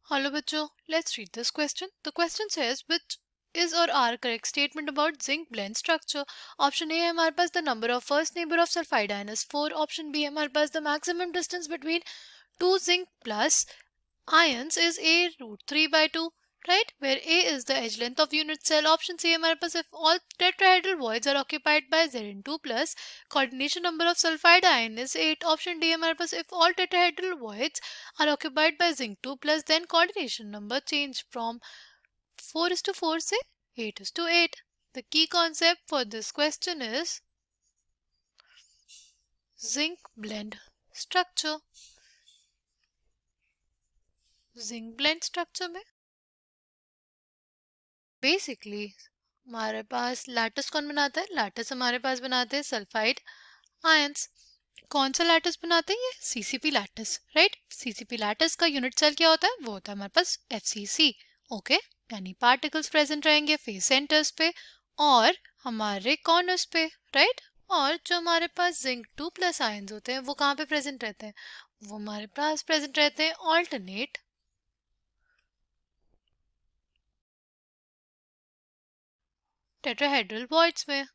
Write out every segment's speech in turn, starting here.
Hello बच्चों, let's read this question. The question says which is or are correct statement about zinc blend structure. Option A है हमारे पास the number of first neighbor of sulfide ion is 4. Option B है हमारे पास the maximum distance between two zinc plus ions is A root 3 by 2. Right, where A is the edge length of unit cell. Option C हमारे पास if all tetrahedral voids are occupied by Zn2 plus coordination number of sulfide ion is 8. Option D हमारे पास if all tetrahedral voids are occupied by zinc 2 plus then coordination number change from 4 is to 4 से 8 is to 8. The key concept for this question is zinc blend structure. Zinc blend structure में basically हमारे pass lattice कौन बनाता है? Lattice हमारे पास बनाते हैं sulphide ions. कौन सा लैटिस बनाते हैं? ये CCP lattice. Right, CCP lattice का यूनिट सेल क्या होता है? वो होता है हमारे पास एफसीसी. ओके, यानी पार्टिकल्स प्रेजेंट रहेंगे फेस सेंटर्स पे और हमारे कॉर्नर्स पे. राइट, और जो हमारे पास जिंक 2 प्लस आयंस होते हैं वो कहाँ पे प्रेजेंट रहते हैं? वो हमारे पास प्रेजेंट रहते हैं ऑल्टरनेट टेट्राहेड्रल वॉइड्स में.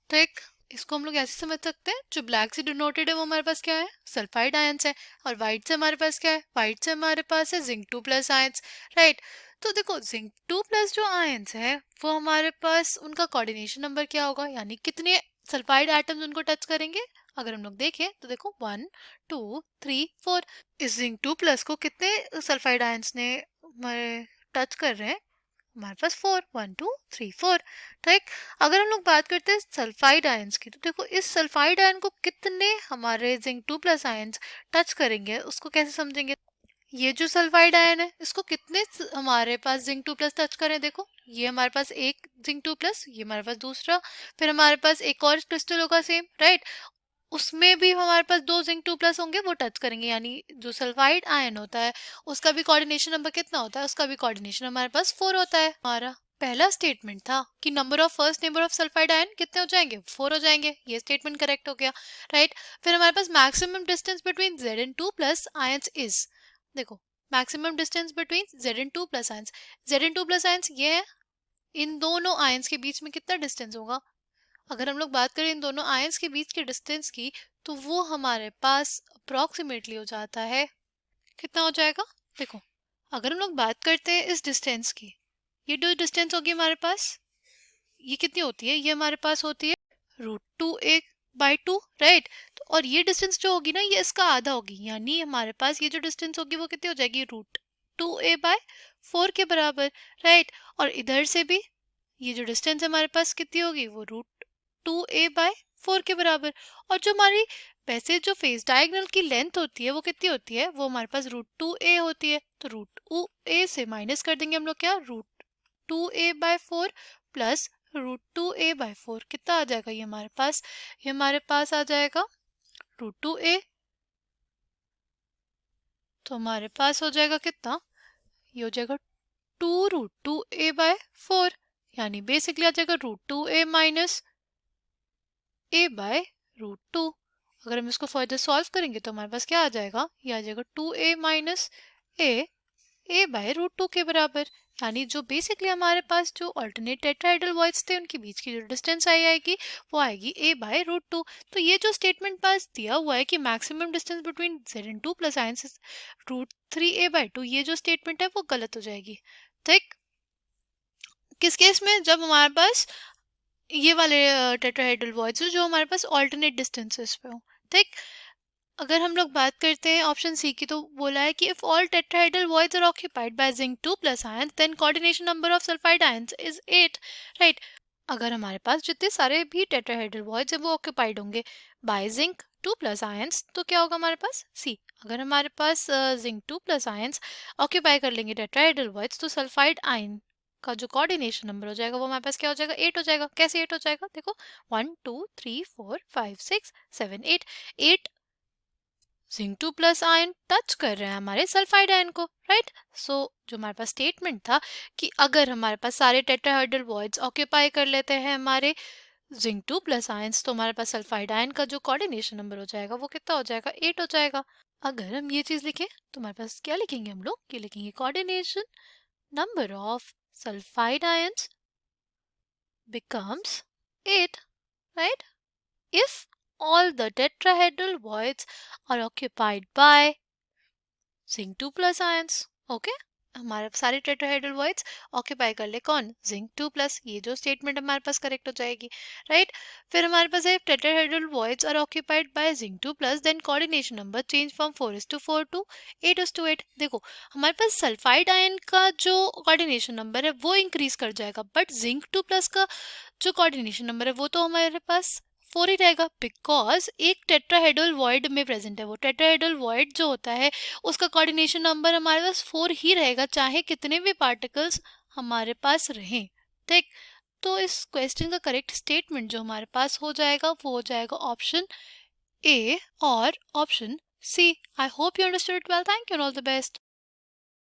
ठीक, इसको हम लोग ऐसे समझ सकते हैं, जो ब्लैक से डिनोटेड है वो हमारे पास क्या है? सल्फाइड आयंस है. और वाइट से हमारे पास क्या है? वाइट से हमारे पास है जिंक 2 प्लस आयंस. राइट, तो देखो जिंक 2 प्लस जो आयंस है वो हमारे पास उनका कोऑर्डिनेशन नंबर क्या होगा, यानी कितने सल्फाइड एटम्स उनको टच करेंगे. अगर हम लोग देखें तो देखो 1 2 3 4. इस जिंक 2 प्लस को कितने सल्फाइड आयंस ने टच कर रहे हैं? हमारे पास 4 1 2 3 4. ठीक, अगर हम लोग बात करते हैं सल्फाइड आयंस की तो देखो इस सल्फाइड आयन को कितने हमारे जिंक 2 प्लस आयंस टच करेंगे उसको कैसे समझेंगे? ये जो सल्फाइड आयन है इसको कितने हमारे पास जिंक 2 प्लस टच करें? देखो ये हमारे पास एक जिंक 2 प्लस, ये हमारे पास दूसरा, फिर हमारे पास एक और क्रिस्टल होगा सेम. राइट, उसमें भी हमारे पास दो जिंक 2 प्लस होंगे, वो टच करेंगे. यानी जो सल्फाइड आयन होता है उसका भी कोऑर्डिनेशन नंबर कितना होता है? उसका भी कोऑर्डिनेशन हमारे पास 4 होता है. हमारा पहला स्टेटमेंट था कि number of first neighbour of sulphide ion कितने हो जाएंगे? 4 हो जाएंगे. ये स्टेटमेंट करेक्ट हो गया. राइट, फिर हमारे पास maximum distance between Zn2 plus ions is, देखो maximum distance between Zn2 plus ions, Zn2 plus ions ये है, इन दोनों आयंस के बीच में कितना डिस्टेंस होगा? अगर हम लोग बात करें इन दोनों आयंस के बीच के डिस्टेंस की तो वो हमारे पास अप्रॉक्सीमेटली हो जाता है, कितना हो जाएगा? देखो अगर हम लोग बात करते हैं इस डिस्टेंस की, ये जो डिस्टेंस होगी हमारे पास ये कितनी होती है? ये हमारे पास होती है √2a/2. राइट, तो और ये डिस्टेंस जो होगी ना ये इसका आधा होगी, यानी हमारे पास ये जो डिस्टेंस होगी वो कितनी हो जाएगी? √2a/4 के बराबर. राइट, और इधर से भी ये जो डिस्टेंस हमारे पास कितनी होगी? वो √2a/4 के बराबर. और जो हमारी वैसे जो फेस डायगोनल की लेंथ होती है वो कितनी होती है? वो हमारे पास √2a होती है. तो √2a से माइनस कर देंगे हम लोग क्या? √2a/4 प्लस √2a/4 कितना आ जाएगा? ये हमारे पास आ जाएगा √2a. तो हमारे पास हो जाएगा कितना? ये हो जाएगा 2√2a/4, यानी बेसिकली आ जाएगा √2a माइनस a/√2. अगर हम इसको फर्दर सॉल्व करेंगे तो हमारे पास क्या आ जाएगा? ये आ जाएगा 2a माइनस a/√2 के बराबर. यानी जो बेसिकली हमारे पास जो अल्टरनेट टेट्राहेड्रल वॉइड्स थे उनके बीच की जो डिस्टेंस आएगी वो आएगी a/√2. तो ये जो स्टेटमेंट पास दिया हुआ है कि maximum distance between Zn2 plus ions is √3a/2, ये जो स्टेटमेंट है वो गलत हो जाएगी. ठीक, किस केस में? जब हमारे पास ये वाले टेट्राहेड्रल वॉइड्स जो हमारे पास ऑल्टरनेट डिस्टेंसेस पे हो. ठीक, अगर हम लोग बात करते हैं ऑप्शन सी की तो बोला है कि if all tetrahedral voids are occupied by zinc 2 plus ions then coordination number of sulphide ions is 8. Right, अगर हमारे पास जितने सारे भी टेट्राहेड्रल वॉइड्स हैं वो ऑक्यूपाइड होंगे बाय जिंक 2 प्लस आयंस तो क्या होगा हमारे पास? सी. अगर हमारे पास जिंक 2 प्लस आयंस ऑक्यूपाई कर लेंगे टेट्राहेड्रल वॉइड्स तो सल्फाइड आयन का जो कोऑर्डिनेशन नंबर हो जाएगा वो हमारे पास क्या हो जाएगा? 8 हो जाएगा. कैसे 8 हो जाएगा? देखो 1 2 3 4 5 6 7 8. 8 जिंक 2 प्लस आयन टच कर रहे हैं हमारे सल्फाइड आयन को. राइट, सो जो हमारे पास स्टेटमेंट था कि अगर हमारे पास सारे टेट्राहेड्रल वॉइड्स ऑक्यूपाई कर लेते हैं हमारे जिंक 2 प्लस आयंस तो हमारे पास सल्फाइड आयन का जो कोऑर्डिनेशन नंबर हो जाएगा वो कितना हो जाएगा? 8 हो जाएगा. अगर हम ये चीज लिखें तो हमारे पास क्या लिखेंगे हम लोग, ये लिखेंगे coordination number of sulphide ions becomes 8, right? If all the tetrahedral voids are occupied by zinc 2 plus ions. Okay? हमारे सारे टेट्राहेड्रल वॉइड्स ऑक्यूपाई कर ले कौन, जिंक 2 प्लस, ये जो स्टेटमेंट हमारे पास करेक्ट हो जाएगी, राइट? फिर हमारे पास है tetrahedral voids are occupied by zinc 2 plus, then coordination number change from 4:4 to 8:8। देखो हमारे पास सल्फाइड आयन का जो कोऑर्डिनेशन नंबर है वो इंक्रीज कर जाएगा, बट जिंक 2 प्लस का जो कोऑर्डिनेशन नंबर है वो तो हमारे पास 4 ही रहेगा, बिकॉज एक टेट्राहेड्रल वॉइड में प्रेजेंट है। वो टेट्राहेड्रल वॉइड जो होता है उसका कोऑर्डिनेशन नंबर हमारे पास 4 ही रहेगा, चाहे कितने भी पार्टिकल्स हमारे पास रहें, ठीक? तो इस क्वेश्चन का करेक्ट स्टेटमेंट जो हमारे पास हो जाएगा वो हो जाएगा ऑप्शन ए और option C. I hope you understood it well. Thank you and all the best.